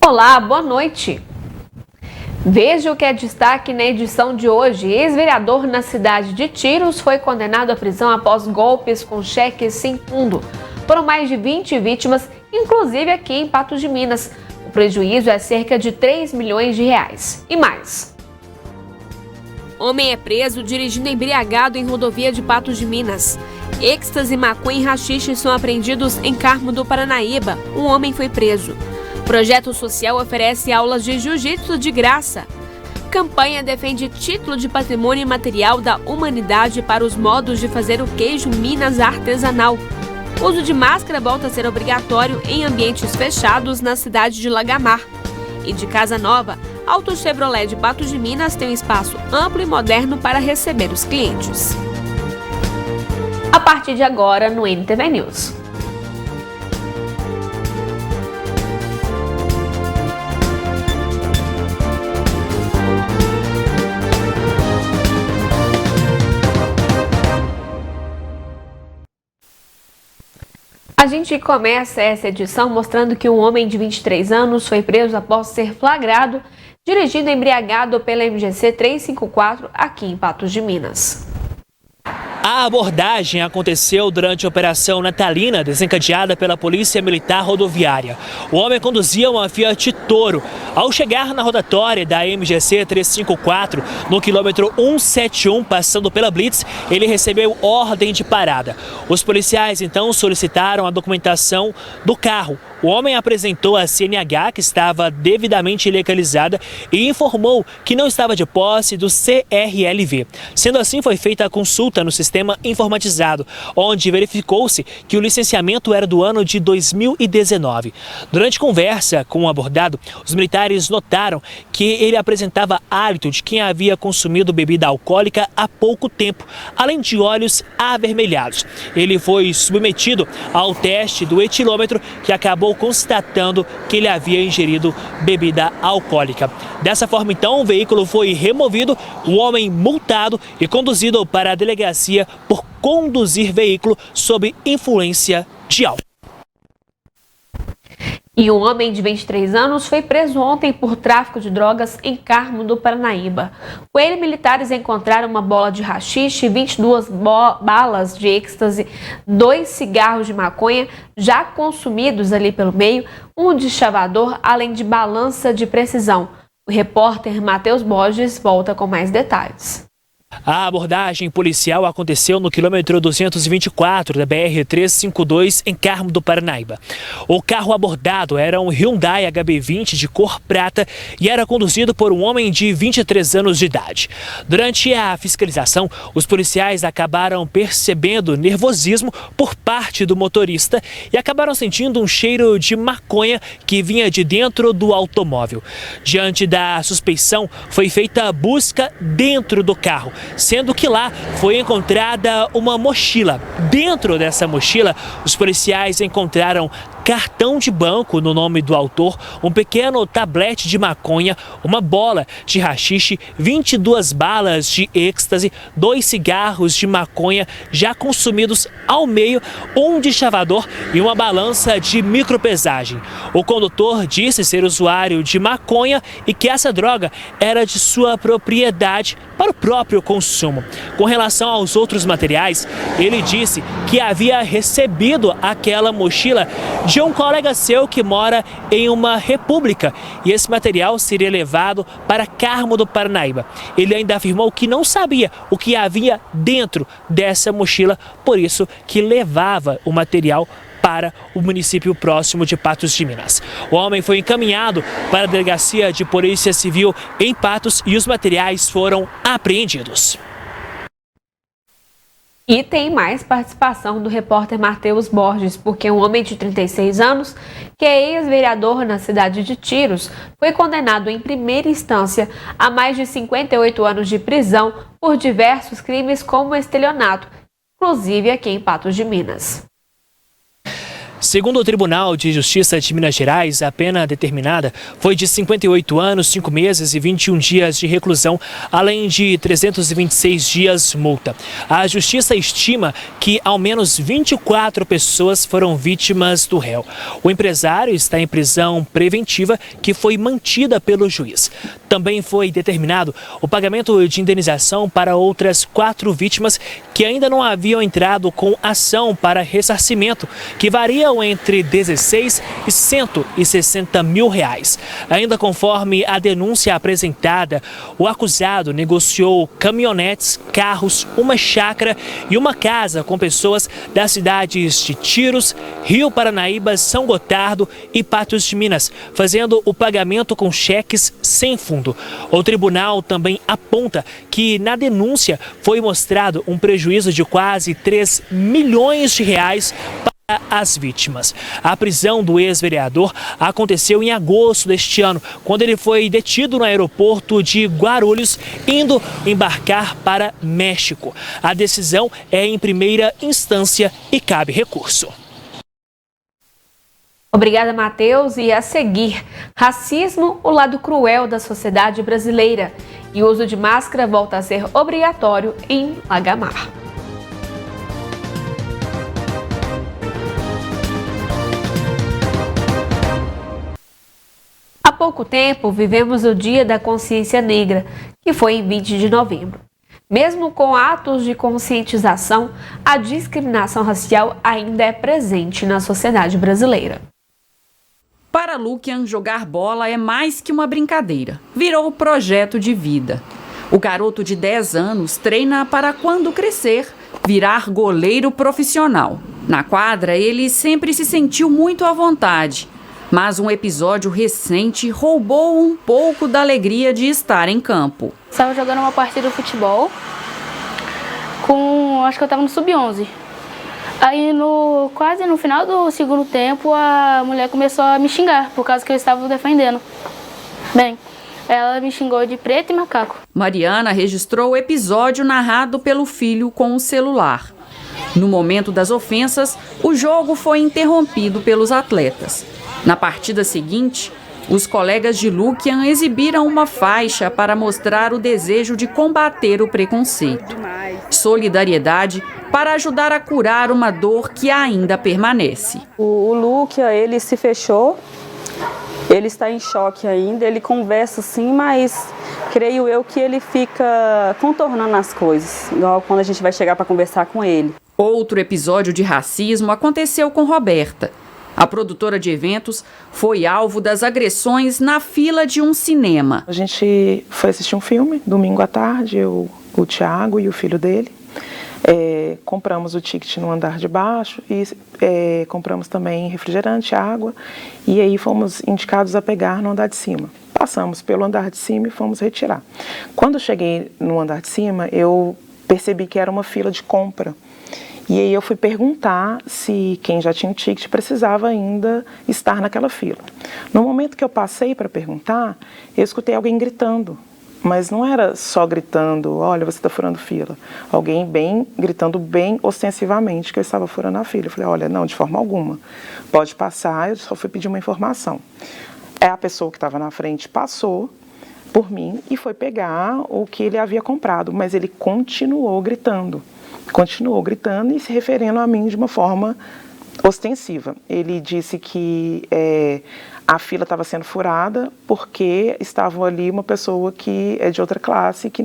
Olá, boa noite. Veja o que é destaque na edição de hoje. Ex-vereador na cidade de Tiros foi condenado à prisão após golpes com cheques sem fundo. Foram mais de 20 vítimas, inclusive aqui em Patos de Minas. O prejuízo é cerca de 3 milhões de reais. E mais. Homem é preso dirigindo embriagado em rodovia de Patos de Minas. Êxtase, maconha e haxixe são apreendidos em Carmo do Paranaíba. Um homem foi preso. Projeto social oferece aulas de jiu-jitsu de graça. Campanha defende título de patrimônio imaterial da humanidade para os modos de fazer o queijo Minas artesanal. Uso de máscara volta a ser obrigatório em ambientes fechados na cidade de Lagamar. E de Casa Nova, Auto Chevrolet de Patos de Minas tem um espaço amplo e moderno para receber os clientes. A partir de agora no NTV News. A gente começa essa edição mostrando que um homem de 23 anos foi preso após ser flagrado dirigindo embriagado pela MGC 354 aqui em Patos de Minas. A abordagem aconteceu durante a Operação Natalina, desencadeada pela Polícia Militar Rodoviária. O homem conduzia uma Fiat Toro. Ao chegar na rotatória da MGC 354, no quilômetro 171, passando pela Blitz, ele recebeu ordem de parada. Os policiais, então, solicitaram a documentação do carro. O homem apresentou a CNH, que estava devidamente legalizada, e informou que não estava de posse do CRLV. Sendo assim, foi feita a consulta no sistema informatizado, onde verificou-se que o licenciamento era do ano de 2019. Durante conversa com o abordado, os militares notaram que ele apresentava hálito de quem havia consumido bebida alcoólica há pouco tempo, além de olhos avermelhados. Ele foi submetido ao teste do etilômetro, que acabou constatando que ele havia ingerido bebida alcoólica. Dessa forma, então, o veículo foi removido, o homem multado e conduzido para a delegacia por conduzir veículo sob influência de álcool. E um homem de 23 anos foi preso ontem por tráfico de drogas em Carmo do Paranaíba. Com ele, militares encontraram uma bola de haxixe, 22 balas de êxtase, 2 cigarros de maconha já consumidos ali pelo meio, um deschavador, além de balança de precisão. O repórter Matheus Borges volta com mais detalhes. A abordagem policial aconteceu no quilômetro 224 da BR-352 em Carmo do Paranaíba. O carro abordado era um Hyundai HB20 de cor prata e era conduzido por um homem de 23 anos de idade. Durante a fiscalização, os policiais acabaram percebendo nervosismo por parte do motorista e acabaram sentindo um cheiro de maconha que vinha de dentro do automóvel. Diante da suspeição, foi feita a busca dentro do carro, sendo que lá foi encontrada uma mochila. Dentro dessa mochila, os policiais encontraram cartão de banco no nome do autor, um pequeno tablete de maconha, uma bola de haxixe, 22 balas de êxtase, 2 cigarros de maconha já consumidos ao meio, um deschavador e uma balança de micropesagem. O condutor disse ser usuário de maconha e que essa droga era de sua propriedade para o próprio consumo. Com relação aos outros materiais, ele disse que havia recebido aquela mochila de um colega seu que mora em uma república e esse material seria levado para Carmo do Paranaíba. Ele ainda afirmou que não sabia o que havia dentro dessa mochila, por isso que levava o material para o município próximo de Patos de Minas. O homem foi encaminhado para a delegacia de Polícia Civil em Patos e os materiais foram apreendidos. E tem mais participação do repórter Matheus Borges, porque um homem de 36 anos, que é ex-vereador na cidade de Tiros, foi condenado em primeira instância a mais de 58 anos de prisão por diversos crimes como estelionato, inclusive aqui em Patos de Minas. Segundo o Tribunal de Justiça de Minas Gerais, a pena determinada foi de 58 anos, 5 meses e 21 dias de reclusão, além de 326 dias multa. A Justiça estima que ao menos 24 pessoas foram vítimas do réu. O empresário está em prisão preventiva, que foi mantida pelo juiz. Também foi determinado o pagamento de indenização para outras 4 vítimas que ainda não haviam entrado com ação para ressarcimento, que variam entre 16 e 160 mil reais. Ainda conforme a denúncia apresentada, o acusado negociou caminhonetes, carros, uma chácara e uma casa com pessoas das cidades de Tiros, Rio Paranaíba, São Gotardo e Patos de Minas, fazendo o pagamento com cheques sem fundo. O tribunal também aponta que na denúncia foi mostrado um prejuízo de quase 3 milhões de reais para as vítimas. A prisão do ex-vereador aconteceu em agosto deste ano, quando ele foi detido no aeroporto de Guarulhos, indo embarcar para México. A decisão é em primeira instância e cabe recurso. Obrigada, Matheus. E a seguir, racismo, o lado cruel da sociedade brasileira. E o uso de máscara volta a ser obrigatório em Lagamar. Há pouco tempo, vivemos o Dia da Consciência Negra, que foi em 20 de novembro. Mesmo com atos de conscientização, a discriminação racial ainda é presente na sociedade brasileira. Para Lukian, jogar bola é mais que uma brincadeira. Virou projeto de vida. O garoto de 10 anos treina para, quando crescer, virar goleiro profissional. Na quadra, ele sempre se sentiu muito à vontade. Mas um episódio recente roubou um pouco da alegria de estar em campo. Estava jogando uma partida de futebol acho que eu estava no sub-11. Aí quase no final do segundo tempo a mulher começou a me xingar por causa que eu estava defendendo. Bem, ela me xingou de preto e macaco. Mariana registrou o episódio narrado pelo filho com o celular. No momento das ofensas, o jogo foi interrompido pelos atletas. Na partida seguinte, os colegas de Lukian exibiram uma faixa para mostrar o desejo de combater o preconceito. Solidariedade para ajudar a curar uma dor que ainda permanece. O Lukian, ele se fechou, ele está em choque ainda, ele conversa sim, mas creio eu que ele fica contornando as coisas, igual quando a gente vai chegar para conversar com ele. Outro episódio de racismo aconteceu com Roberta. A produtora de eventos foi alvo das agressões na fila de um cinema. A gente foi assistir um filme, domingo à tarde, o Thiago e o filho dele. Compramos o ticket no andar de baixo e compramos também refrigerante, água. E aí fomos indicados a pegar no andar de cima. Passamos pelo andar de cima e fomos retirar. Quando eu cheguei no andar de cima, eu percebi que era uma fila de compra. E aí eu fui perguntar se quem já tinha o ticket precisava ainda estar naquela fila. No momento que eu passei para perguntar, eu escutei alguém gritando. Mas não era só gritando, olha, você está furando fila. Alguém gritando bem ostensivamente que eu estava furando a fila. Eu falei, olha, não, de forma alguma. Pode passar, eu só fui pedir uma informação. A pessoa que estava na frente passou por mim e foi pegar o que ele havia comprado. Mas ele continuou gritando e se referindo a mim de uma forma ostensiva. Ele disse que a fila estava sendo furada porque estava ali uma pessoa que é de outra classe, que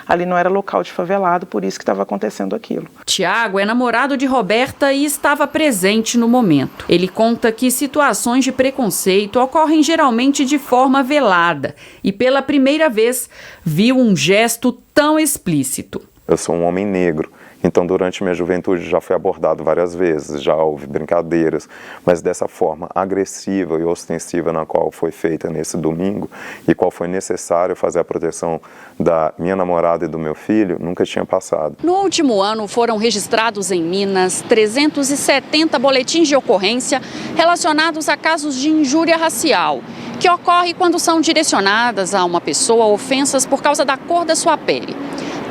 ali não era local de favelado, por isso que estava acontecendo aquilo. Tiago é namorado de Roberta e estava presente no momento. Ele conta que situações de preconceito ocorrem geralmente de forma velada e pela primeira vez viu um gesto tão explícito. Eu sou um homem negro. Então, durante minha juventude, já fui abordado várias vezes, já houve brincadeiras, mas dessa forma agressiva e ostensiva na qual foi feita nesse domingo e qual foi necessário fazer a proteção da minha namorada e do meu filho, nunca tinha passado. No último ano, foram registrados em Minas 370 boletins de ocorrência relacionados a casos de injúria racial, que ocorre quando são direcionadas a uma pessoa ofensas por causa da cor da sua pele.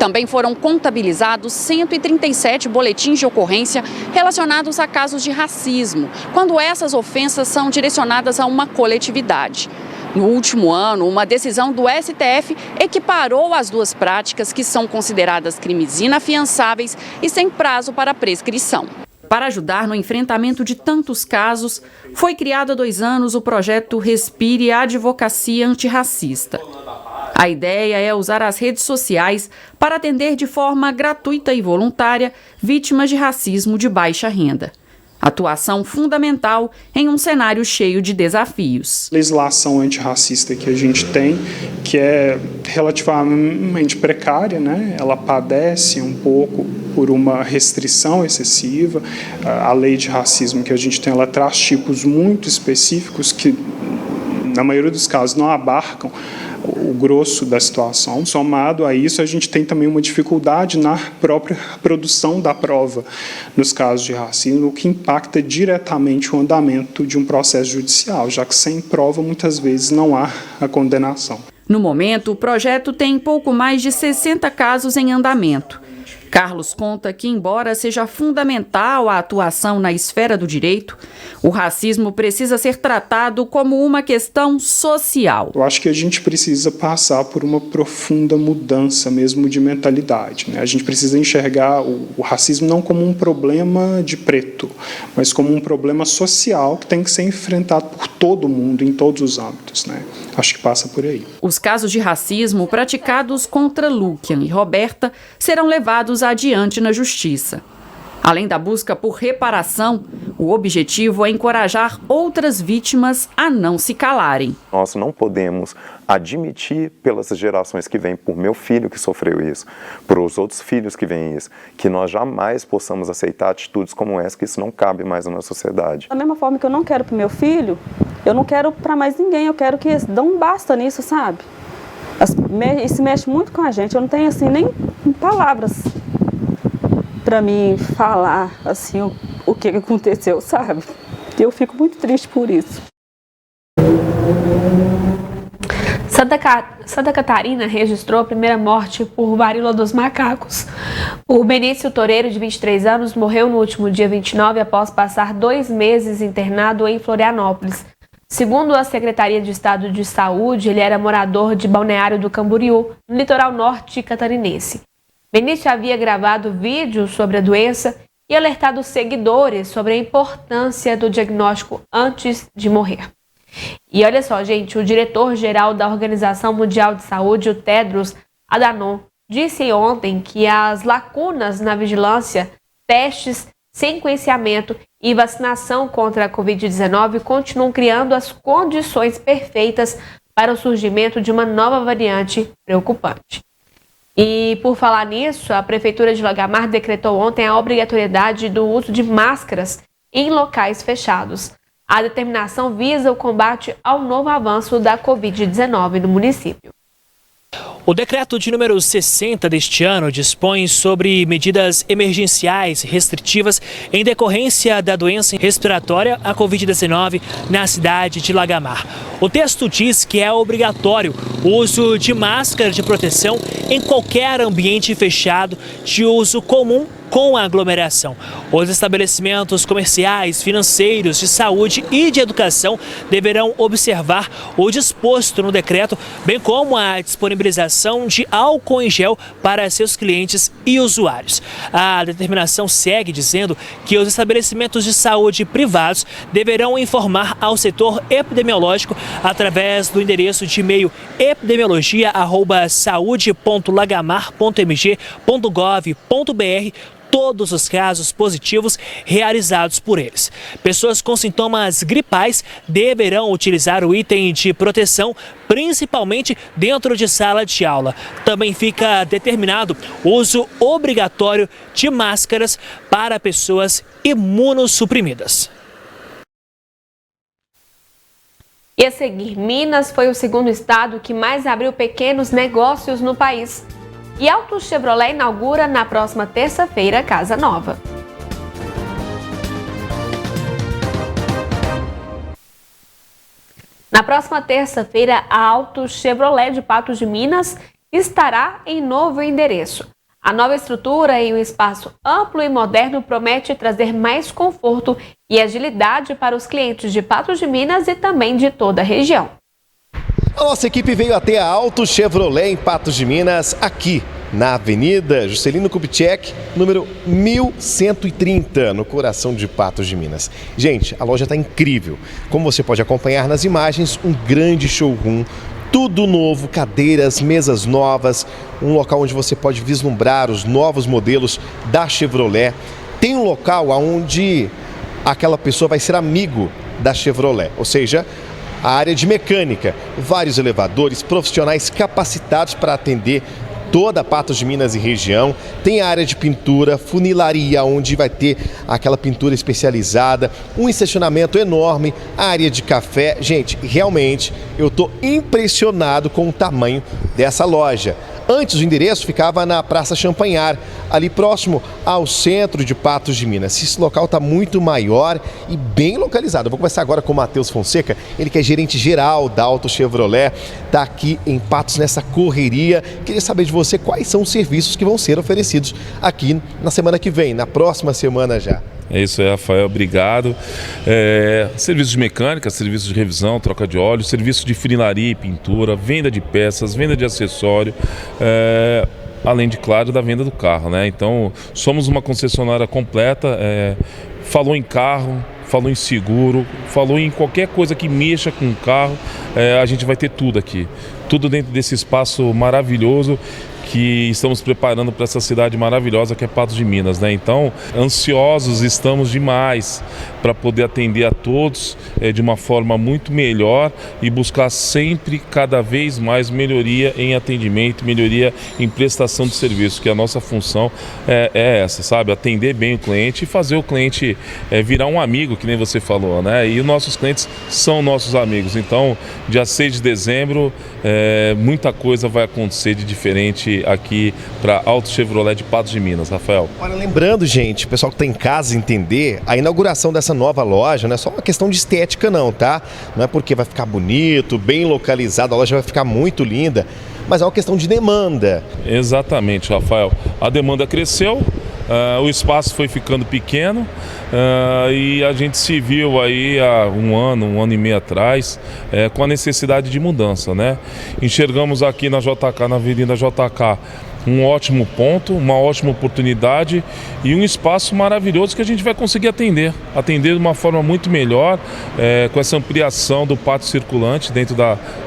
Também foram contabilizados 137 boletins de ocorrência relacionados a casos de racismo, quando essas ofensas são direcionadas a uma coletividade. No último ano, uma decisão do STF equiparou as duas práticas, que são consideradas crimes inafiançáveis e sem prazo para prescrição. Para ajudar no enfrentamento de tantos casos, foi criado há 2 anos o projeto Respire Advocacia Antirracista. A ideia é usar as redes sociais para atender de forma gratuita e voluntária vítimas de racismo de baixa renda. Atuação fundamental em um cenário cheio de desafios. A legislação antirracista que a gente tem, que é relativamente precária, né? Ela padece um pouco por uma restrição excessiva. A lei de racismo que a gente tem, ela traz tipos muito específicos que, na maioria dos casos, não abarcam o grosso da situação. Somado a isso, a gente tem também uma dificuldade na própria produção da prova nos casos de racismo, o que impacta diretamente o andamento de um processo judicial, já que sem prova, muitas vezes, não há a condenação. No momento, o projeto tem pouco mais de 60 casos em andamento. Carlos conta que, embora seja fundamental a atuação na esfera do direito, o racismo precisa ser tratado como uma questão social. Eu acho que a gente precisa passar por uma profunda mudança mesmo de mentalidade, né? A gente precisa enxergar o racismo não como um problema de preto, mas como um problema social que tem que ser enfrentado por todo mundo, em todos os âmbitos, né? Acho que passa por aí. Os casos de racismo praticados contra Lukian e Roberta serão levados adiante na justiça. Além da busca por reparação, o objetivo é encorajar outras vítimas a não se calarem. Nós não podemos admitir pelas gerações que vêm, por meu filho que sofreu isso, por os outros filhos que vêm isso, que nós jamais possamos aceitar atitudes como essa, que isso não cabe mais na sociedade. Da mesma forma que eu não quero para o meu filho, eu não quero para mais ninguém, eu quero que eles dão um basta nisso, sabe? Isso mexe muito com a gente, eu não tenho assim nem palavras para mim falar assim o que aconteceu, sabe? Eu fico muito triste por isso. Santa Catarina registrou a primeira morte por varíola dos macacos. O Benício Toreiro, de 23 anos, morreu no último dia 29 após passar 2 meses internado em Florianópolis. Segundo a Secretaria de Estado de Saúde, ele era morador de Balneário do Camboriú, no litoral norte catarinense. Benício havia gravado vídeos sobre a doença e alertado seguidores sobre a importância do diagnóstico antes de morrer. E olha só, gente, o diretor-geral da Organização Mundial de Saúde, o Tedros Adhanom, disse ontem que as lacunas na vigilância, testes, sequenciamento e vacinação contra a Covid-19 continuam criando as condições perfeitas para o surgimento de uma nova variante preocupante. E por falar nisso, a Prefeitura de Lagamar decretou ontem a obrigatoriedade do uso de máscaras em locais fechados. A determinação visa o combate ao novo avanço da Covid-19 no município. O decreto de número 60 deste ano dispõe sobre medidas emergenciais restritivas em decorrência da doença respiratória, a Covid-19, na cidade de Lagamar. O texto diz que é obrigatório o uso de máscara de proteção em qualquer ambiente fechado de uso comum com aglomeração. Os estabelecimentos comerciais, financeiros, de saúde e de educação deverão observar o disposto no decreto, bem como a disponibilização de álcool em gel para seus clientes e usuários. A determinação segue dizendo que os estabelecimentos de saúde privados deverão informar ao setor epidemiológico através do endereço de e-mail epidemiologia@saude.lagamar.mg.gov.br todos os casos positivos realizados por eles. Pessoas com sintomas gripais deverão utilizar o item de proteção, principalmente dentro de sala de aula. Também fica determinado o uso obrigatório de máscaras para pessoas imunossuprimidas. E a seguir, Minas foi o segundo estado que mais abriu pequenos negócios no país. E Auto Chevrolet inaugura na próxima terça-feira Casa Nova. Na próxima terça-feira, a Auto Chevrolet de Patos de Minas estará em novo endereço. A nova estrutura em um espaço amplo e moderno promete trazer mais conforto e agilidade para os clientes de Patos de Minas e também de toda a região. A nossa equipe veio até a Auto Chevrolet em Patos de Minas, aqui na Avenida Juscelino Kubitschek, número 1130, no coração de Patos de Minas. Gente, a loja está incrível. Como você pode acompanhar nas imagens, um grande showroom, tudo novo, cadeiras, mesas novas, um local onde você pode vislumbrar os novos modelos da Chevrolet. Tem um local onde aquela pessoa vai ser amigo da Chevrolet, ou seja, a área de mecânica, vários elevadores, profissionais capacitados para atender toda a Patos de Minas e região. Tem a área de pintura, funilaria, onde vai ter aquela pintura especializada, um estacionamento enorme, área de café. Gente, realmente eu estou impressionado com o tamanho dessa loja. Antes o endereço ficava na Praça Champanhar, ali próximo ao centro de Patos de Minas. Esse local está muito maior e bem localizado. Eu vou começar agora com o Matheus Fonseca, ele que é gerente geral da Auto Chevrolet, está aqui em Patos nessa correria. Queria saber de você quais são os serviços que vão ser oferecidos aqui na semana que vem, na próxima semana já. É isso aí, Rafael, obrigado. Serviços de mecânica, serviços de revisão, troca de óleo, serviço de funilaria e pintura, venda de peças, venda de acessório, além de, claro, da venda do carro, né? Então, somos uma concessionária completa, falou em carro, falou em seguro, falou em qualquer coisa que mexa com o carro, a gente vai ter tudo aqui. Tudo dentro desse espaço maravilhoso que estamos preparando para essa cidade maravilhosa que é Patos de Minas, né? Então, ansiosos estamos demais para poder atender a todos de uma forma muito melhor e buscar sempre, cada vez mais, melhoria em atendimento, melhoria em prestação de serviço, que a nossa função é essa, sabe? Atender bem o cliente e fazer o cliente virar um amigo, que nem você falou, né? E os nossos clientes são nossos amigos. Então, dia 6 de dezembro, muita coisa vai acontecer de diferente aqui para Auto Chevrolet de Patos de Minas, Rafael. Olha, lembrando, gente, o pessoal que está em casa entender, a inauguração dessa nova loja não é só uma questão de estética não, tá? Não é porque vai ficar bonito, bem localizado, a loja vai ficar muito linda, mas é uma questão de demanda. Exatamente, Rafael. A demanda cresceu, o espaço foi ficando pequeno e a gente se viu aí há um ano e meio atrás com a necessidade de mudança, né? Enxergamos aqui na JK, na Avenida JK, um ótimo ponto, uma ótima oportunidade e um espaço maravilhoso que a gente vai conseguir atender de uma forma muito melhor, com essa ampliação do pátio circulante dentro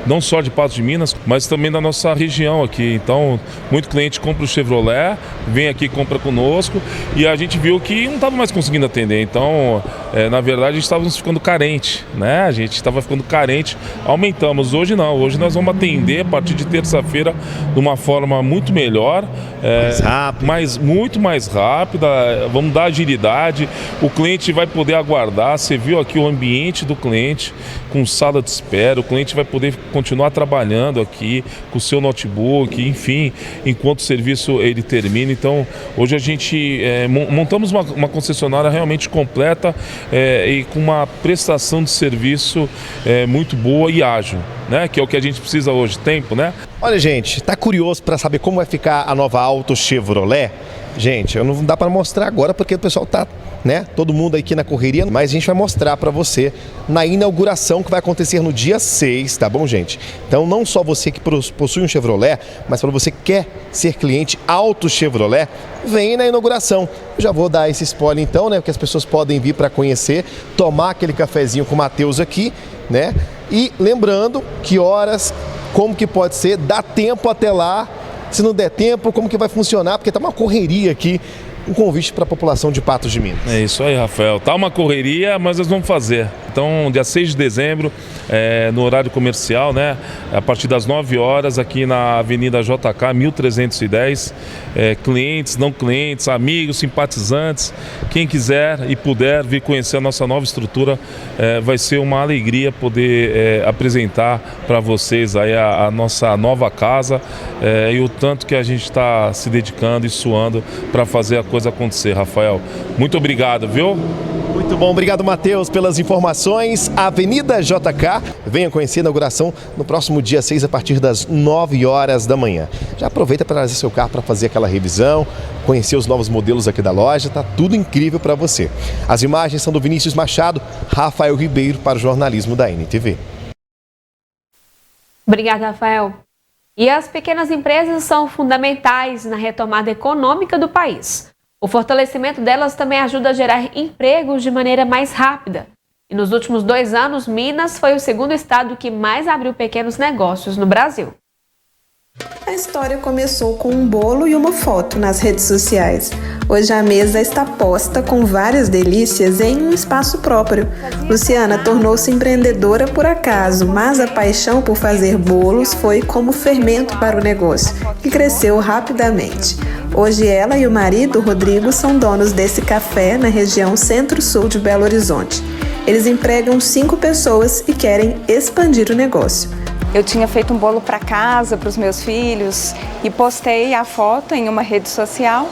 não só de Patos de Minas, mas também da nossa região aqui. Então, muito cliente compra o Chevrolet, vem aqui, compra conosco e a gente viu que não estava mais conseguindo atender. Então, na verdade, a gente estava ficando carente, né? A gente estava ficando carente, aumentamos. Hoje não, hoje nós vamos atender a partir de terça-feira de uma forma muito melhor, mas muito mais rápida, vamos dar agilidade, o cliente vai poder aguardar. Você viu aqui o ambiente do cliente com sala de espera, o cliente vai poder continuar trabalhando aqui com o seu notebook, enfim, enquanto o serviço ele termina. Então, hoje a gente montamos uma concessionária realmente completa e com uma prestação de serviço muito boa e ágil, né? Que é o que a gente precisa hoje, tempo, né? Olha, gente, tá curioso para saber como vai ficar a nova Auto Chevrolet? Gente, eu não dá para mostrar agora porque o pessoal tá, né, todo mundo aqui na correria, mas a gente vai mostrar para você na inauguração que vai acontecer no dia 6, tá bom, gente? Então, não só você que possui um Chevrolet, mas para você que quer ser cliente Auto Chevrolet, vem na inauguração. Eu já vou dar esse spoiler então, né, porque as pessoas podem vir para conhecer, tomar aquele cafezinho com o Matheus aqui, né? E lembrando que horas, como que pode ser, dá tempo até lá. Se não der tempo, como que vai funcionar? Porque tá uma correria aqui. Um convite para a população de Patos de Minas. É isso aí, Rafael. Tá uma correria, mas nós vamos fazer. Então, dia 6 de dezembro, no horário comercial, né? A partir das 9 horas, aqui na Avenida JK, 1310. Clientes, não clientes, amigos, simpatizantes. Quem quiser e puder vir conhecer a nossa nova estrutura, vai ser uma alegria poder apresentar para vocês aí a nossa nova casa e o tanto que a gente está se dedicando e suando para fazer a coisa acontecer, Rafael. Muito obrigado, viu? Muito bom, obrigado, Matheus, pelas informações. Avenida JK, venha conhecer a inauguração no próximo dia 6, a partir das 9 horas da manhã. Já aproveita para trazer seu carro para fazer aquela revisão, conhecer os novos modelos aqui da loja, tá tudo incrível para você. As imagens são do Vinícius Machado, Rafael Ribeiro para o jornalismo da NTV. Obrigada, Rafael. E as pequenas empresas são fundamentais na retomada econômica do país. O fortalecimento delas também ajuda a gerar empregos de maneira mais rápida. E nos últimos 2 anos, Minas foi o segundo estado que mais abriu pequenos negócios no Brasil. A história começou com um bolo e uma foto nas redes sociais. Hoje a mesa está posta com várias delícias em um espaço próprio. Luciana tornou-se empreendedora por acaso, mas a paixão por fazer bolos foi como fermento para o negócio, que cresceu rapidamente. Hoje ela e o marido, Rodrigo, são donos desse café na região centro-sul de Belo Horizonte. Eles empregam 5 pessoas e querem expandir o negócio. Eu tinha feito um bolo para casa, para os meus filhos, e postei a foto em uma rede social.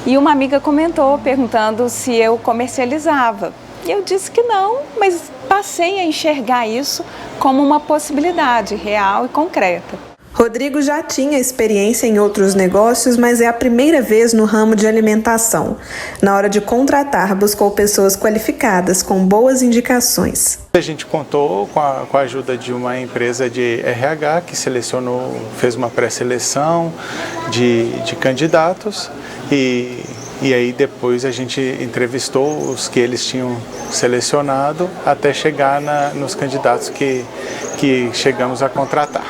E uma amiga comentou, perguntando se eu comercializava. E eu disse que não, mas passei a enxergar isso como uma possibilidade real e concreta. Rodrigo já tinha experiência em outros negócios, mas é a primeira vez no ramo de alimentação. Na hora de contratar, buscou pessoas qualificadas, com boas indicações. A gente contou com a ajuda de uma empresa de RH que selecionou, fez uma pré-seleção de candidatos e aí depois a gente entrevistou os que eles tinham selecionado até chegar nos candidatos que chegamos a contratar.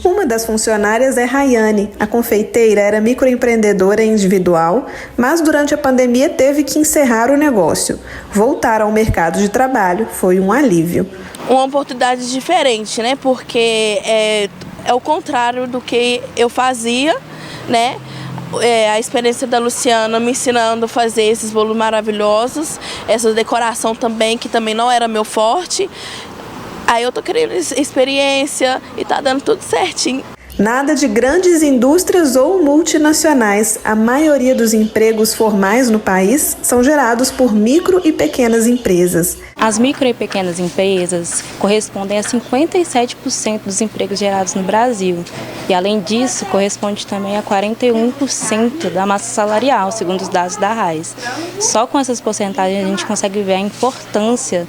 Uma das funcionárias é Rayane. A confeiteira era microempreendedora individual, mas durante a pandemia teve que encerrar o negócio. Voltar ao mercado de trabalho foi um alívio. Uma oportunidade diferente, né? Porque é o contrário do que eu fazia, né? A experiência da Luciana me ensinando a fazer esses bolos maravilhosos, essa decoração também, que também não era meu forte. Aí eu tô querendo experiência e tá dando tudo certinho. Nada de grandes indústrias ou multinacionais. A maioria dos empregos formais no país são gerados por micro e pequenas empresas. As micro e pequenas empresas correspondem a 57% dos empregos gerados no Brasil. E, além disso, corresponde também a 41% da massa salarial, segundo os dados da RAIS. Só com essas porcentagens a gente consegue ver a importância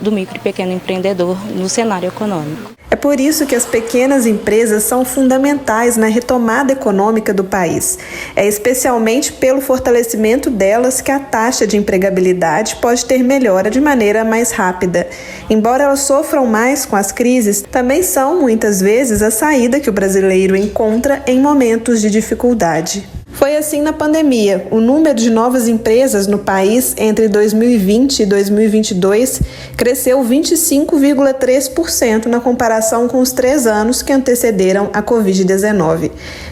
do micro e pequeno empreendedor no cenário econômico. É por isso que as pequenas empresas são fundamentais na retomada econômica do país. É especialmente pelo fortalecimento delas que a taxa de empregabilidade pode ter melhora de maneira mais rápida. Embora elas sofram mais com as crises, também são muitas vezes a saída que o brasileiro encontra em momentos de dificuldade. Foi assim na pandemia. O número de novas empresas no país entre 2020 e 2022 cresceu 25,3% na comparação com os 3 anos que antecederam a Covid-19.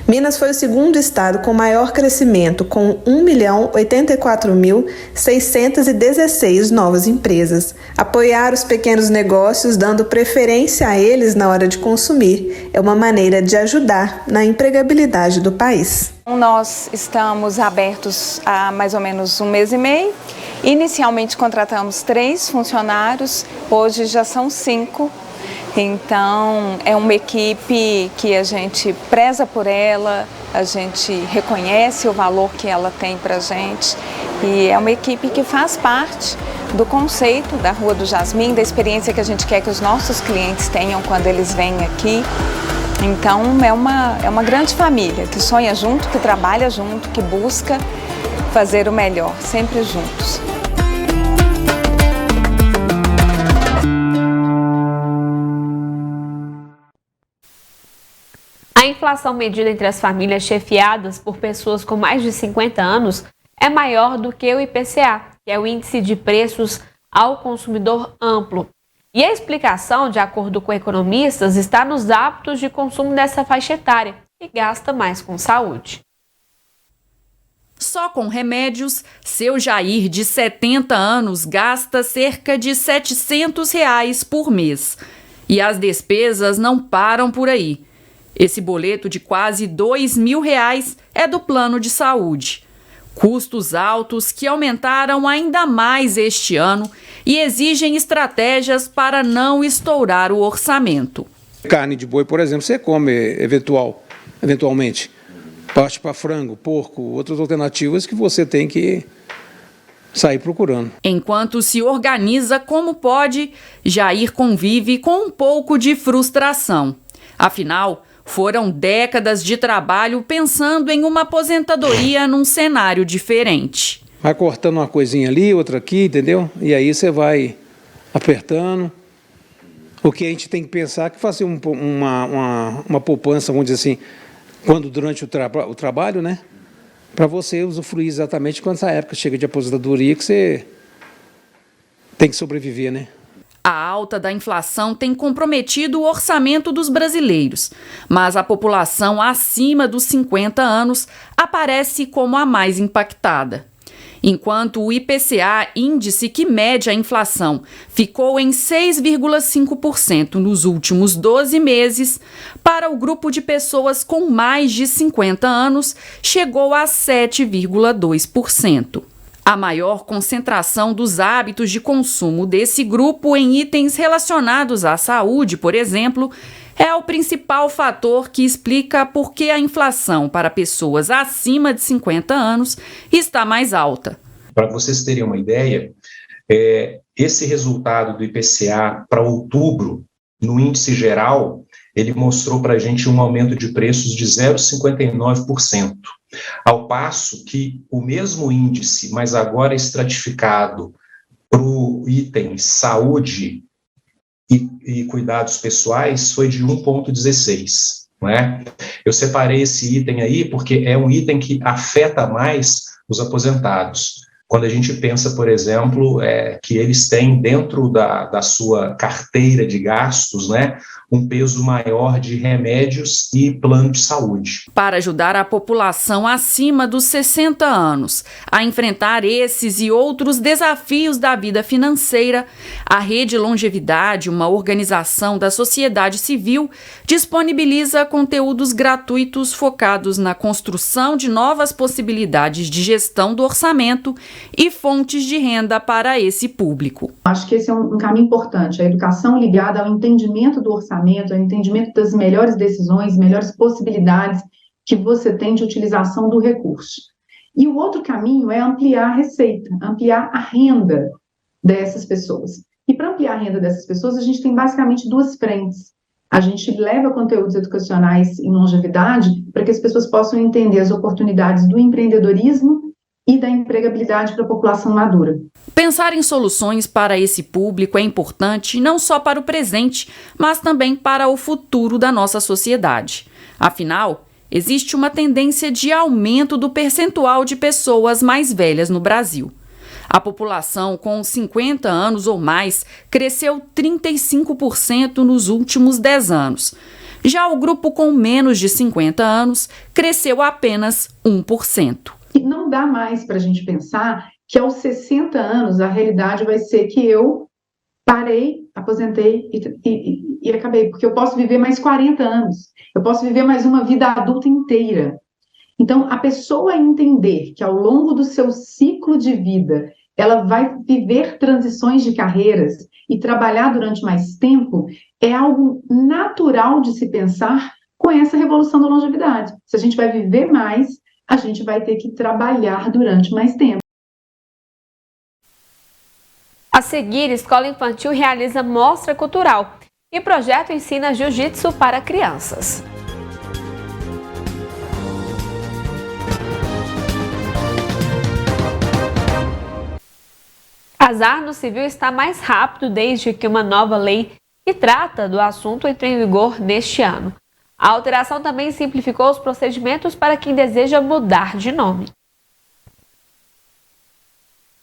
Minas foi o segundo estado com maior crescimento, com 1.084.616 novas empresas. Apoiar os pequenos negócios, dando preferência a eles na hora de consumir, é uma maneira de ajudar na empregabilidade do país. Nós estamos abertos há mais ou menos 1 mês e meio. Inicialmente contratamos 3 funcionários, hoje já são 5. Então é uma equipe que a gente preza por ela, a gente reconhece o valor que ela tem para a gente e é uma equipe que faz parte do conceito da Rua do Jasmim, da experiência que a gente quer que os nossos clientes tenham quando eles vêm aqui. Então é uma grande família que sonha junto, que trabalha junto, que busca fazer o melhor, sempre juntos. A inflação medida entre as famílias chefiadas por pessoas com mais de 50 anos é maior do que o IPCA, que é o Índice de Preços ao Consumidor Amplo. E a explicação, de acordo com economistas, está nos hábitos de consumo dessa faixa etária, que gasta mais com saúde. Só com remédios, seu Jair, de 70 anos, gasta cerca de R$ 700 por mês. E as despesas não param por aí. Esse boleto de quase R$ 2.000 é do plano de saúde. Custos altos que aumentaram ainda mais este ano e exigem estratégias para não estourar o orçamento. Carne de boi, por exemplo, você come eventualmente. Parte para frango, porco, outras alternativas que você tem que sair procurando. Enquanto se organiza como pode, Jair convive com um pouco de frustração. Afinal, foram décadas de trabalho pensando em uma aposentadoria num cenário diferente. Vai cortando uma coisinha ali, outra aqui, entendeu? E aí você vai apertando. O que a gente tem que pensar é que fazer uma poupança, vamos dizer assim, quando durante o trabalho, né? Para você usufruir exatamente quando essa época chega de aposentadoria, que você tem que sobreviver, né? A alta da inflação tem comprometido o orçamento dos brasileiros, mas a população acima dos 50 anos aparece como a mais impactada. Enquanto o IPCA, índice que mede a inflação, ficou em 6,5% nos últimos 12 meses, para o grupo de pessoas com mais de 50 anos, chegou a 7,2%. A maior concentração dos hábitos de consumo desse grupo em itens relacionados à saúde, por exemplo, é o principal fator que explica por que a inflação para pessoas acima de 50 anos está mais alta. Para vocês terem uma ideia, esse resultado do IPCA para outubro, no índice geral, ele mostrou para a gente um aumento de preços de 0,59%. Ao passo que o mesmo índice, mas agora estratificado para o item saúde e cuidados pessoais, foi de 1,16. Não é? Eu separei esse item aí porque é um item que afeta mais os aposentados. Quando a gente pensa, por exemplo, que eles têm dentro da sua carteira de gastos, né, um peso maior de remédios e plano de saúde. Para ajudar a população acima dos 60 anos a enfrentar esses e outros desafios da vida financeira, a Rede Longevidade, uma organização da sociedade civil, disponibiliza conteúdos gratuitos focados na construção de novas possibilidades de gestão do orçamento e fontes de renda para esse público. Acho que esse é um caminho importante, a educação ligada ao entendimento do orçamento, ao entendimento das melhores decisões, melhores possibilidades que você tem de utilização do recurso. E o outro caminho é ampliar a receita, ampliar a renda dessas pessoas. E para ampliar a renda dessas pessoas, a gente tem basicamente duas frentes. A gente leva conteúdos educacionais em longevidade para que as pessoas possam entender as oportunidades do empreendedorismo e da empregabilidade para a população madura. Pensar em soluções para esse público é importante não só para o presente, mas também para o futuro da nossa sociedade. Afinal, existe uma tendência de aumento do percentual de pessoas mais velhas no Brasil. A população com 50 anos ou mais cresceu 35% nos últimos 10 anos. Já o grupo com menos de 50 anos cresceu apenas 1%. E não dá mais para a gente pensar que aos 60 anos a realidade vai ser que eu parei, aposentei e acabei, porque eu posso viver mais 40 anos, eu posso viver mais uma vida adulta inteira. Então, a pessoa entender que ao longo do seu ciclo de vida ela vai viver transições de carreiras e trabalhar durante mais tempo é algo natural de se pensar com essa revolução da longevidade. Se a gente vai viver mais, a gente vai ter que trabalhar durante mais tempo. A seguir, Escola Infantil realiza mostra cultural e projeto ensina jiu-jitsu para crianças. Azar no civil está mais rápido desde que uma nova lei que trata do assunto entrou em vigor neste ano. A alteração também simplificou os procedimentos para quem deseja mudar de nome.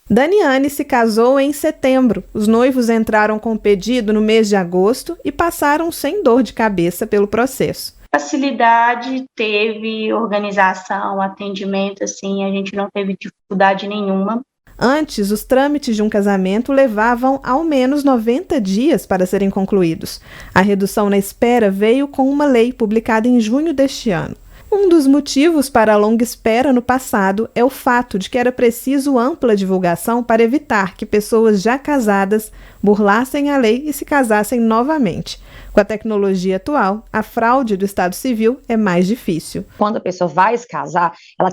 Daniane se casou em setembro. Os noivos entraram com o pedido no mês de agosto e passaram sem dor de cabeça pelo processo. Facilidade, teve organização, atendimento, assim, a gente não teve dificuldade nenhuma. Antes, os trâmites de um casamento levavam ao menos 90 dias para serem concluídos. A redução na espera veio com uma lei publicada em junho deste ano. Um dos motivos para a longa espera no passado é o fato de que era preciso ampla divulgação para evitar que pessoas já casadas burlassem a lei e se casassem novamente. Com a tecnologia atual, a fraude do Estado Civil é mais difícil. Quando a pessoa vai se casar, ela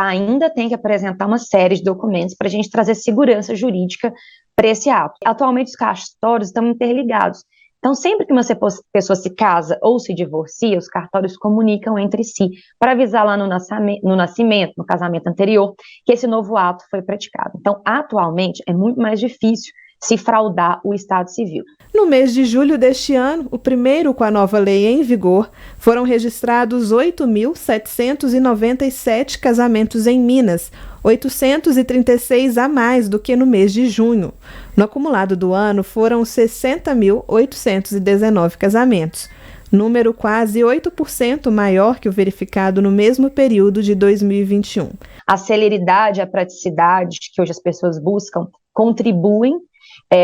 ainda tem que apresentar uma série de documentos para a gente trazer segurança jurídica para esse ato. Atualmente, os cartórios estão interligados. Então, sempre que uma pessoa se casa ou se divorcia, os cartórios comunicam entre si para avisar lá no nascimento, no casamento anterior, que esse novo ato foi praticado. Então, atualmente, é muito mais difícil se fraudar o Estado Civil. No mês de julho deste ano, o primeiro com a nova lei em vigor, foram registrados 8.797 casamentos em Minas, 836 a mais do que no mês de junho. No acumulado do ano, foram 60.819 casamentos, número quase 8% maior que o verificado no mesmo período de 2021. A celeridade e a praticidade que hoje as pessoas buscam contribuem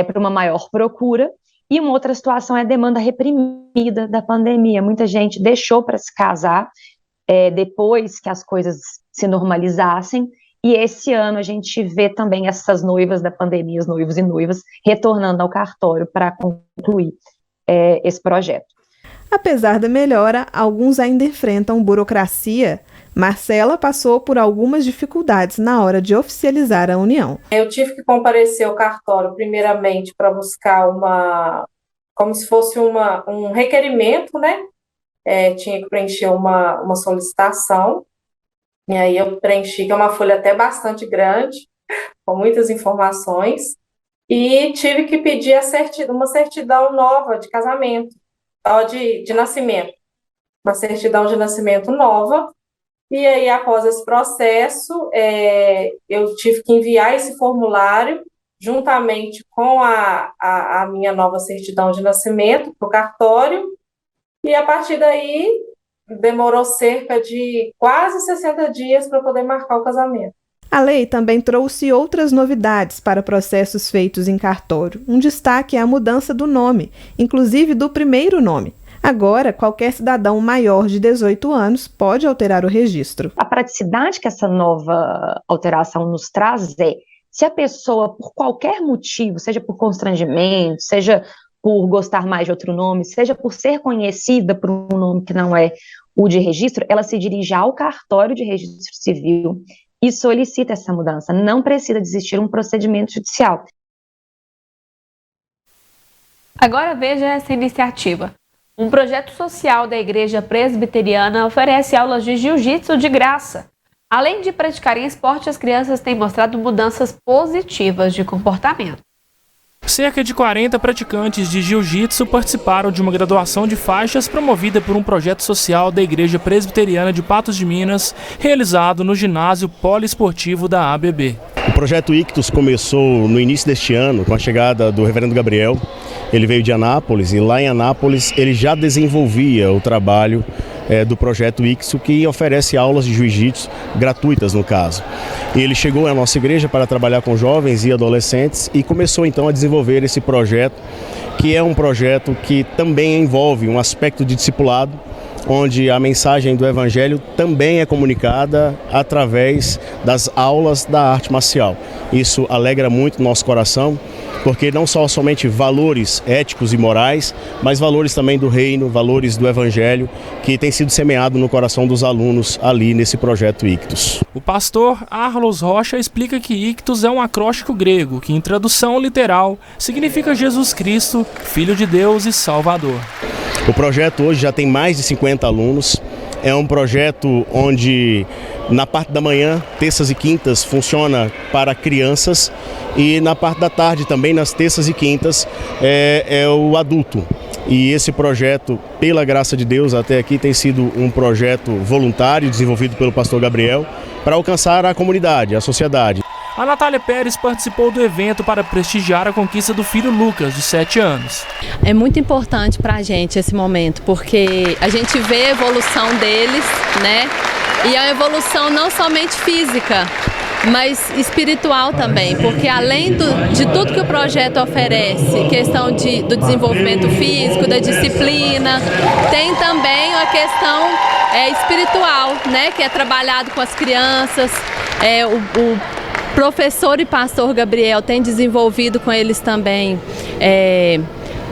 para uma maior procura. E uma outra situação é a demanda reprimida da pandemia. Muita gente deixou para se casar depois que as coisas se normalizassem. E esse ano a gente vê também essas noivas da pandemia, os noivos e noivas, retornando ao cartório para concluir esse projeto. Apesar da melhora, alguns ainda enfrentam burocracia. Marcela passou por algumas dificuldades na hora de oficializar a união. Eu tive que comparecer ao cartório, primeiramente, para buscar como se fosse um requerimento, né? Tinha que preencher uma solicitação, e aí eu preenchi, que é uma folha até bastante grande, com muitas informações, e tive que pedir uma certidão nova de casamento, de nascimento, uma certidão de nascimento nova. E aí, após esse processo, eu tive que enviar esse formulário juntamente com a minha nova certidão de nascimento para o cartório, e a partir daí demorou cerca de quase 60 dias para poder marcar o casamento. A lei também trouxe outras novidades para processos feitos em cartório. Um destaque é a mudança do nome, inclusive do primeiro nome. Agora, qualquer cidadão maior de 18 anos pode alterar o registro. A praticidade que essa nova alteração nos traz se a pessoa, por qualquer motivo, seja por constrangimento, seja por gostar mais de outro nome, seja por ser conhecida por um nome que não é o de registro, ela se dirige ao cartório de registro civil e solicita essa mudança. Não precisa de existir um procedimento judicial. Agora veja essa iniciativa. Um projeto social da Igreja Presbiteriana oferece aulas de jiu-jitsu de graça. Além de praticarem esporte, as crianças têm mostrado mudanças positivas de comportamento. Cerca de 40 praticantes de jiu-jitsu participaram de uma graduação de faixas promovida por um projeto social da Igreja Presbiteriana de Patos de Minas, realizado no ginásio poliesportivo da ABB. O projeto Ictus começou no início deste ano, com a chegada do reverendo Gabriel. Ele veio de Anápolis e lá em Anápolis ele já desenvolvia o trabalho do projeto Ictus, que oferece aulas de jiu-jitsu gratuitas, no caso. E ele chegou à nossa igreja para trabalhar com jovens e adolescentes e começou então a desenvolver esse projeto, que é um projeto que também envolve um aspecto de discipulado, onde a mensagem do Evangelho também é comunicada através das aulas da arte marcial. Isso alegra muito o nosso coração, porque não só somente valores éticos e morais, mas valores também do reino, valores do Evangelho, que tem sido semeado no coração dos alunos ali nesse projeto Ictus. O pastor Arlos Rocha explica que Ictus é um acróstico grego, que em tradução literal significa Jesus Cristo, Filho de Deus e Salvador. O projeto hoje já tem mais de 50 alunos. É um projeto onde na parte da manhã, terças e quintas, funciona para crianças e na parte da tarde também, nas terças e quintas, é o adulto. E esse projeto, pela graça de Deus, até aqui tem sido um projeto voluntário desenvolvido pelo pastor Gabriel para alcançar a comunidade, a sociedade. A Natália Pérez participou do evento para prestigiar a conquista do filho Lucas, de 7 anos. É muito importante para a gente esse momento, porque a gente vê a evolução deles, né? E a evolução não somente física, mas espiritual também, porque além de tudo que o projeto oferece, questão do desenvolvimento físico, da disciplina, tem também a questão espiritual, né, que é trabalhado com as crianças. O professor e pastor Gabriel tem desenvolvido com eles também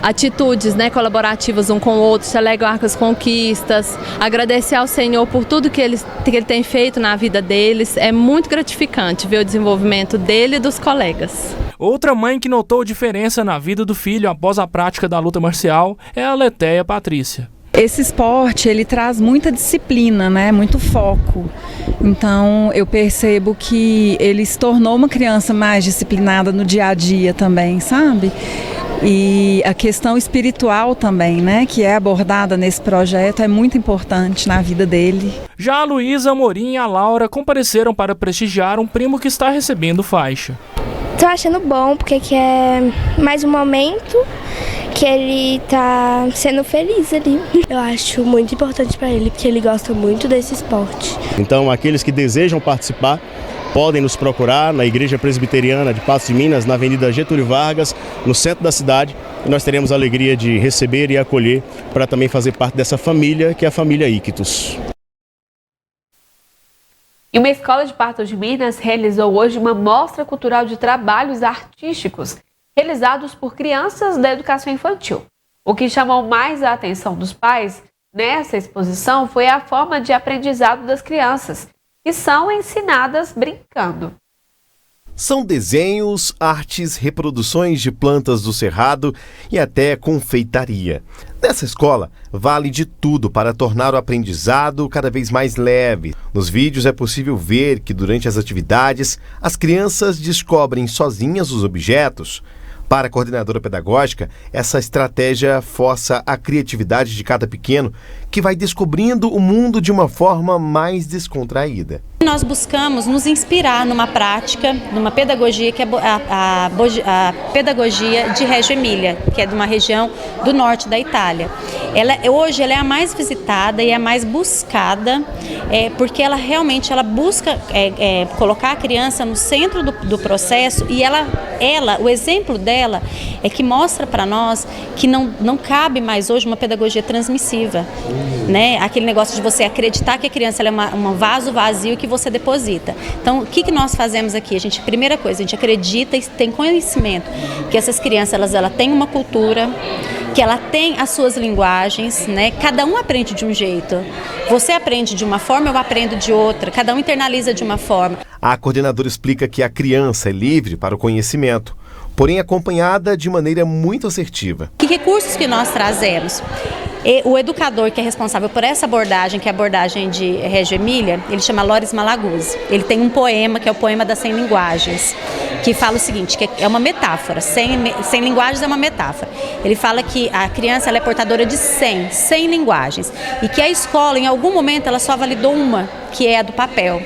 atitudes, né, colaborativas um com o outro, celebrar as conquistas, agradecer ao Senhor por tudo que ele tem feito na vida deles. É muito gratificante ver o desenvolvimento dele e dos colegas. Outra mãe que notou diferença na vida do filho após a prática da luta marcial é a Letéia Patrícia. Esse esporte, ele traz muita disciplina, né? Muito foco. Então, eu percebo que ele se tornou uma criança mais disciplinada no dia a dia também, sabe? E a questão espiritual também, né, que é abordada nesse projeto, é muito importante na vida dele. Já a Luísa, a Amorim e a Laura compareceram para prestigiar um primo que está recebendo faixa. Tô achando bom, porque que é mais um momento que ele tá sendo feliz ali. Eu acho muito importante para ele, porque ele gosta muito desse esporte. Então, aqueles que desejam participar podem nos procurar na Igreja Presbiteriana de Patos de Minas, na Avenida Getúlio Vargas, no centro da cidade. E nós teremos a alegria de receber e acolher para também fazer parte dessa família, que é a família Ictus. E uma escola de Patos de Minas realizou hoje uma mostra cultural de trabalhos artísticos realizados por crianças da educação infantil. O que chamou mais a atenção dos pais nessa exposição foi a forma de aprendizado das crianças, que são ensinadas brincando. São desenhos, artes, reproduções de plantas do cerrado e até confeitaria. Nessa escola, vale de tudo para tornar o aprendizado cada vez mais leve. Nos vídeos é possível ver que durante as atividades, as crianças descobrem sozinhas os objetos. Para a coordenadora pedagógica, essa estratégia força a criatividade de cada pequeno, que vai descobrindo o mundo de uma forma mais descontraída. Nós buscamos nos inspirar numa prática, numa pedagogia que é a pedagogia de Reggio Emília, que é de uma região do norte da Itália. Hoje ela é a mais visitada e a mais buscada, porque ela realmente busca colocar a criança no centro do processo, e o exemplo dela é que mostra para nós que não cabe mais hoje uma pedagogia transmissiva, né? Aquele negócio de você acreditar que a criança ela é um vaso vazio que você deposita. Então, o que nós fazemos aqui? Primeira coisa, a gente acredita e tem conhecimento que essas crianças ela têm uma cultura, que ela tem as suas linguagens, né? Cada um aprende de um jeito. Você aprende de uma forma, eu aprendo de outra. Cada um internaliza de uma forma. A coordenadora explica que a criança é livre para o conhecimento, porém acompanhada de maneira muito assertiva. Que recursos que nós trazemos? O educador que é responsável por essa abordagem, que é a abordagem de Reggio Emília, ele chama Loris Malaguzzi. Ele tem um poema, que é o poema das 100 linguagens, que fala o seguinte, que é uma metáfora, 100 linguagens é uma metáfora. Ele fala que a criança ela é portadora de 100 linguagens, e que a escola, em algum momento, ela só validou uma, que é a do papel.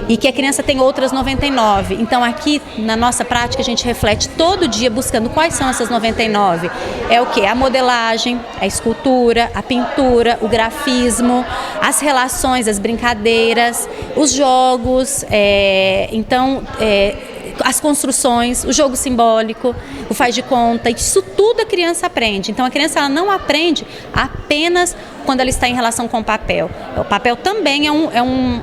E que a criança tem outras 99. Então aqui na nossa prática a gente reflete todo dia buscando quais são essas 99. É o que? A modelagem, a escultura, a pintura, o grafismo, as relações, as brincadeiras, os jogos, as construções, o jogo simbólico, o faz de conta, isso tudo a criança aprende. Então a criança ela não aprende apenas quando ela está em relação com o papel. O papel também é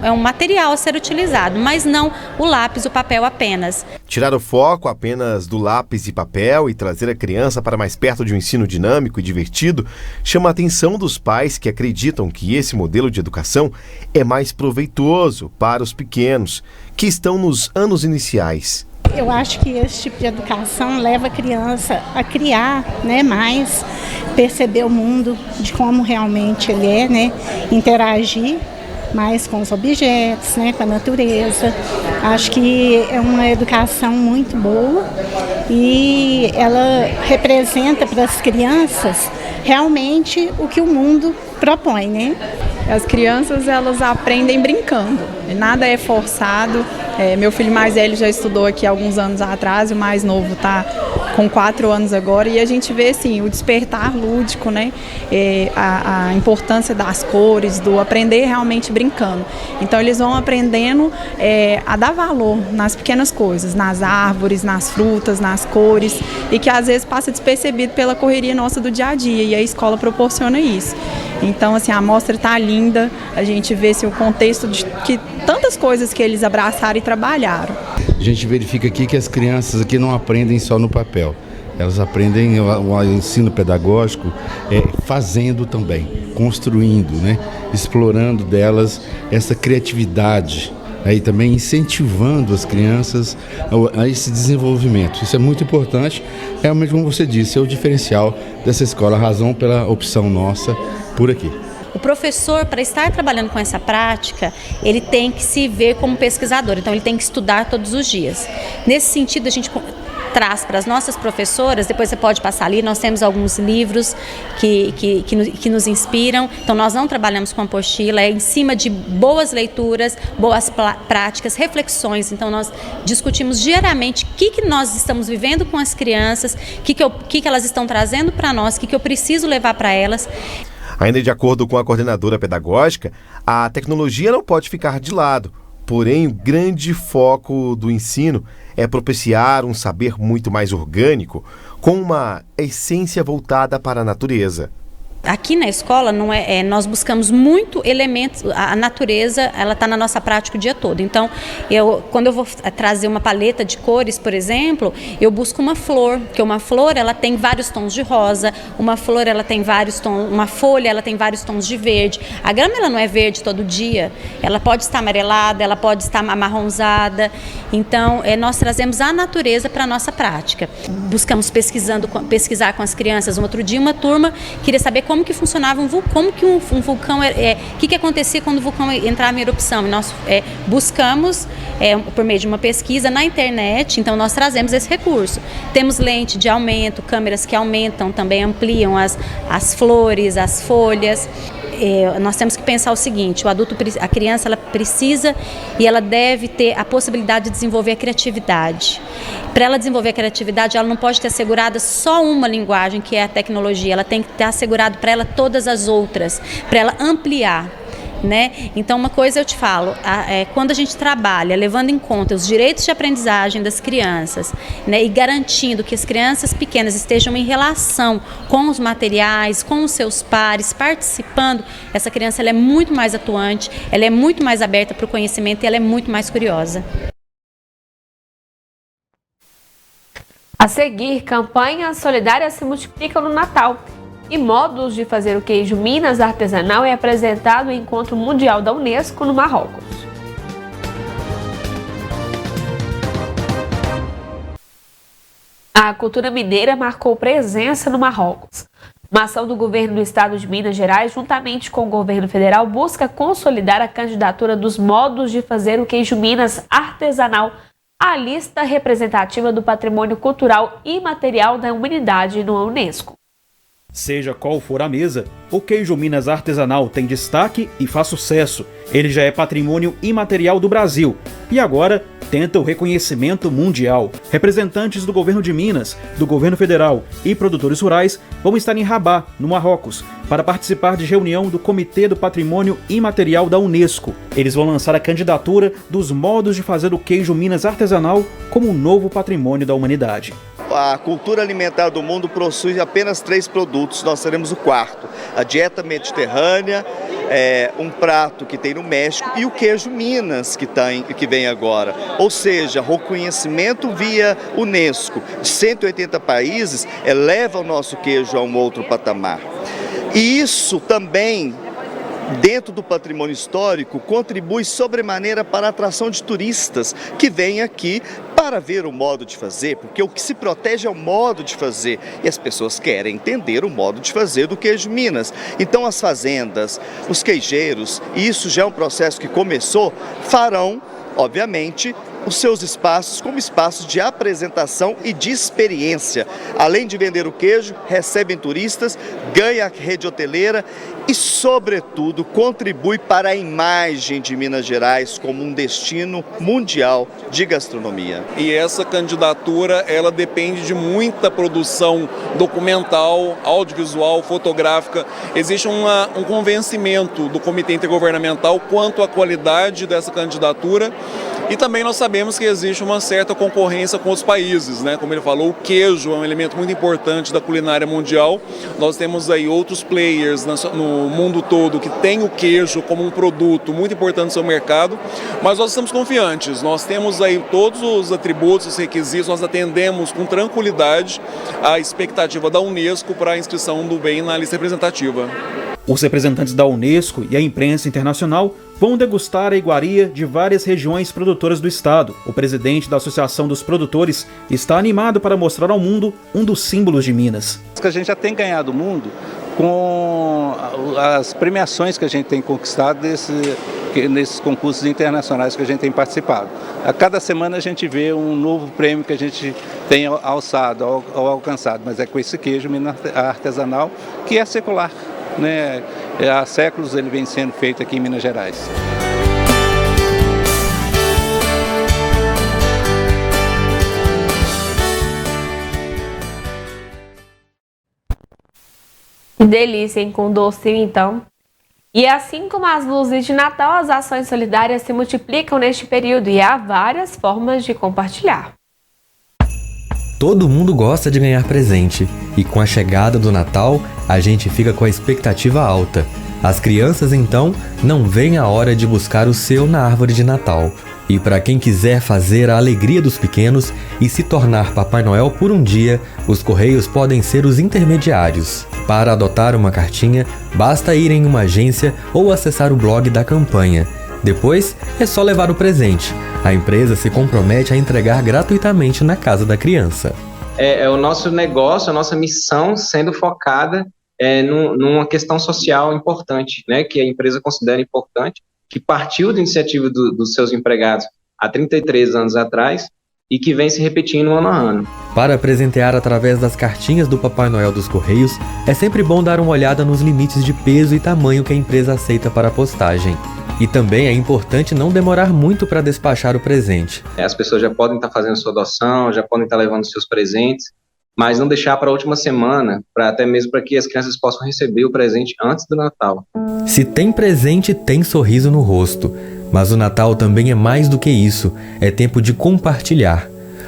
um material a ser utilizado, mas não o lápis, o papel apenas. Tirar o foco apenas do lápis e papel e trazer a criança para mais perto de um ensino dinâmico e divertido chama a atenção dos pais que acreditam que esse modelo de educação é mais proveitoso para os pequenos, que estão nos anos iniciais. Eu acho que esse tipo de educação leva a criança a criar, né, mais, perceber o mundo de como realmente ele é, né, interagir mais com os objetos, né, com a natureza. Acho que é uma educação muito boa e ela representa para as crianças realmente o que o mundo propõe, né? As crianças, elas aprendem brincando, nada é forçado. Meu filho mais velho já estudou aqui há alguns anos atrás, o mais novo está com 4 anos agora, e a gente vê assim, o despertar lúdico, né? A importância das cores, do aprender realmente brincando. Então eles vão aprendendo a dar valor nas pequenas coisas, nas árvores, nas frutas, nas cores, e que às vezes passa despercebido pela correria nossa do dia a dia, e a escola proporciona isso. Então, assim, a amostra está linda, a gente vê assim, o contexto de que tantas coisas que eles abraçaram e trabalharam. A gente verifica aqui que as crianças aqui não aprendem só no papel. Elas aprendem o ensino pedagógico fazendo também, construindo, né? Explorando delas essa criatividade, e também incentivando as crianças a esse desenvolvimento. Isso é muito importante, realmente como você disse, é o diferencial dessa escola, a razão pela opção nossa por aqui. O professor, para estar trabalhando com essa prática, ele tem que se ver como pesquisador, então ele tem que estudar todos os dias. Nesse sentido, a gente traz para as nossas professoras, depois você pode passar ali, nós temos alguns livros que nos inspiram, então nós não trabalhamos com apostila, é em cima de boas leituras, boas práticas, reflexões, então nós discutimos diariamente o que nós estamos vivendo com as crianças, o que elas estão trazendo para nós, o que eu preciso levar para elas. Ainda de acordo com a coordenadora pedagógica, a tecnologia não pode ficar de lado. Porém, o grande foco do ensino é propiciar um saber muito mais orgânico, com uma essência voltada para a natureza. Aqui na escola nós buscamos muito elementos, a natureza ela está na nossa prática o dia todo. Então, quando eu vou trazer uma paleta de cores, por exemplo, eu busco uma flor, porque uma flor ela tem vários tons de rosa, uma flor ela tem vários tons, uma folha ela tem vários tons de verde. A grama ela não é verde todo dia, ela pode estar amarelada, ela pode estar amarronzada. Então, nós trazemos a natureza para a nossa prática. Buscamos pesquisar com as crianças. Um outro dia uma turma queria saber como que funcionava um vulcão, como que um vulcão, o que acontecia quando o vulcão entrava em erupção. E nós buscamos, por meio de uma pesquisa na internet, então nós trazemos esse recurso. Temos lente de aumento, câmeras que aumentam, também ampliam as flores, as folhas. Nós temos que pensar o seguinte, a criança ela precisa e ela deve ter a possibilidade de desenvolver a criatividade. Para ela desenvolver a criatividade, ela não pode ter assegurada só uma linguagem, que é a tecnologia, ela tem que ter assegurado para ela todas as outras, para ela ampliar. Né? Então, uma coisa eu te falo, quando a gente trabalha levando em conta os direitos de aprendizagem das crianças, né, e garantindo que as crianças pequenas estejam em relação com os materiais, com os seus pares, participando, essa criança ela é muito mais atuante, ela é muito mais aberta para o conhecimento e ela é muito mais curiosa. A seguir, campanhas solidárias se multiplicam no Natal. E modos de fazer o queijo Minas artesanal é apresentado no Encontro Mundial da Unesco no Marrocos. A cultura mineira marcou presença no Marrocos. Uma ação do governo do estado de Minas Gerais, juntamente com o governo federal, busca consolidar a candidatura dos modos de fazer o queijo Minas artesanal à lista representativa do patrimônio cultural imaterial da humanidade no Unesco. Seja qual for a mesa, o queijo Minas artesanal tem destaque e faz sucesso. Ele já é patrimônio imaterial do Brasil e agora tenta o reconhecimento mundial. Representantes do governo de Minas, do governo federal e produtores rurais vão estar em Rabat, no Marrocos, para participar de reunião do Comitê do Patrimônio Imaterial da Unesco. Eles vão lançar a candidatura dos modos de fazer o queijo Minas artesanal como um novo patrimônio da humanidade. A cultura alimentar do mundo possui apenas 3 produtos, nós teremos o 4º. A dieta mediterrânea, um prato que tem no México e o queijo Minas que vem agora. Ou seja, reconhecimento via Unesco de 180 países eleva o nosso queijo a um outro patamar. E isso também, dentro do patrimônio histórico, contribui sobremaneira para a atração de turistas que vêm aqui para ver o modo de fazer, porque o que se protege é o modo de fazer e as pessoas querem entender o modo de fazer do queijo Minas. Então as fazendas, os queijeiros, e isso já é um processo que começou, farão, obviamente, os seus espaços como espaços de apresentação e de experiência. Além de vender o queijo, recebem turistas, ganha a rede hoteleira e, sobretudo, contribui para a imagem de Minas Gerais como um destino mundial de gastronomia. E essa candidatura, ela depende de muita produção documental, audiovisual, fotográfica. Existe um convencimento do Comitê Intergovernamental quanto à qualidade dessa candidatura E também nós sabemos que existe uma certa concorrência com os países, né? Como ele falou, o queijo é um elemento muito importante da culinária mundial. Nós temos aí outros players no mundo todo que tem o queijo como um produto muito importante no seu mercado, mas nós estamos confiantes. Nós temos aí todos os atributos, os requisitos, nós atendemos com tranquilidade a expectativa da Unesco para a inscrição do bem na lista representativa. Os representantes da Unesco e a imprensa internacional vão degustar a iguaria de várias regiões produtoras do estado. O presidente da Associação dos Produtores está animado para mostrar ao mundo um dos símbolos de Minas. A gente já tem ganhado o mundo com as premiações que a gente tem conquistado nesses concursos internacionais que a gente tem participado. A cada semana a gente vê um novo prêmio que a gente tem alçado, alcançado, mas é com esse queijo artesanal que é secular, né? Há séculos ele vem sendo feito aqui em Minas Gerais. Que delícia, hein? Com docinho, então. E assim como as luzes de Natal, as ações solidárias se multiplicam neste período e há várias formas de compartilhar. Todo mundo gosta de ganhar presente e com a chegada do Natal, a gente fica com a expectativa alta. As crianças, então, não veem a hora de buscar o seu na árvore de Natal. E para quem quiser fazer a alegria dos pequenos e se tornar Papai Noel por um dia, os Correios podem ser os intermediários. Para adotar uma cartinha, basta ir em uma agência ou acessar o blog da campanha. Depois, é só levar o presente. A empresa se compromete a entregar gratuitamente na casa da criança. É o nosso negócio, a nossa missão sendo focada numa questão social importante, né, que a empresa considera importante, que partiu da iniciativa dos seus empregados há 33 anos atrás e que vem se repetindo ano a ano. Para presentear através das cartinhas do Papai Noel dos Correios, é sempre bom dar uma olhada nos limites de peso e tamanho que a empresa aceita para a postagem. E também é importante não demorar muito para despachar o presente. As pessoas já podem estar fazendo sua adoção, já podem estar levando seus presentes, mas não deixar para a última semana, até mesmo para que as crianças possam receber o presente antes do Natal. Se tem presente, tem sorriso no rosto. Mas o Natal também é mais do que isso, é tempo de compartilhar.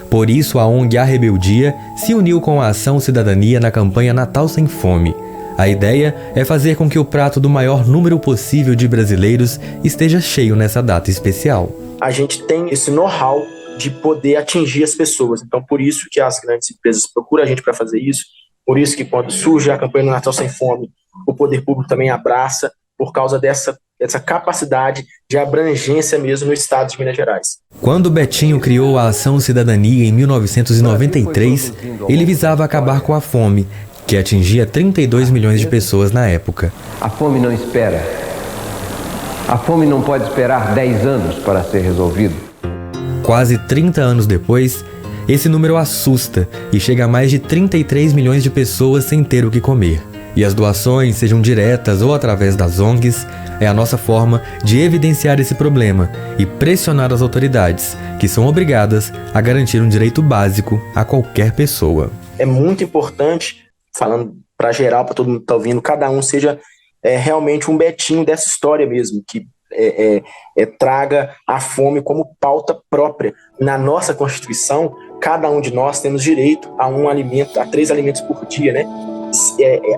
Por isso, a ONG A Rebeldia se uniu com a Ação Cidadania na campanha Natal Sem Fome. A ideia é fazer com que o prato do maior número possível de brasileiros esteja cheio nessa data especial. A gente tem esse know-how de poder atingir as pessoas. Então, por isso que as grandes empresas procuram a gente para fazer isso. Por isso que quando surge a campanha do Natal Sem Fome, o poder público também abraça, por causa dessa capacidade de abrangência mesmo no estado de Minas Gerais. Quando Betinho criou a Ação Cidadania em 1993, ele visava acabar com a fome, que atingia 32 milhões de pessoas na época. A fome não espera. A fome não pode esperar 10 anos para ser resolvido. Quase 30 anos depois, esse número assusta e chega a mais de 33 milhões de pessoas sem ter o que comer. E as doações, sejam diretas ou através das ONGs, é a nossa forma de evidenciar esse problema e pressionar as autoridades, que são obrigadas a garantir um direito básico a qualquer pessoa. É muito importante, falando para geral, para todo mundo que está ouvindo, cada um seja realmente um Betinho dessa história mesmo, que traga a fome como pauta própria. Na nossa Constituição, cada um de nós temos direito a um alimento, a 3 alimentos por dia, né?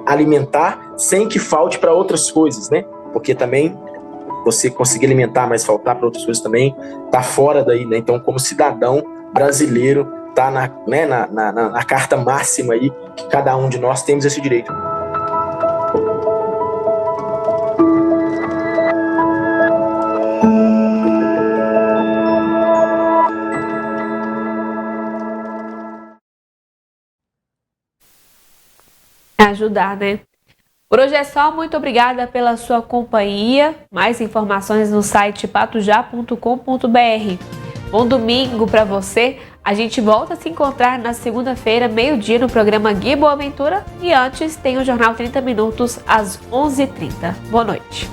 Alimentar sem que falte para outras coisas, né? Porque também você conseguir alimentar, mas faltar para outras coisas também tá fora daí, né? Então, como cidadão brasileiro, tá na carta máxima aí que cada um de nós temos esse direito. Ajudar, né? Por hoje é só, muito obrigada pela sua companhia. Mais informações no site patujá.com.br. Bom domingo para você. A gente volta a se encontrar na segunda-feira, meio-dia, no programa Gui Boa Aventura. E antes tem o Jornal 30 Minutos às 11h30. Boa noite.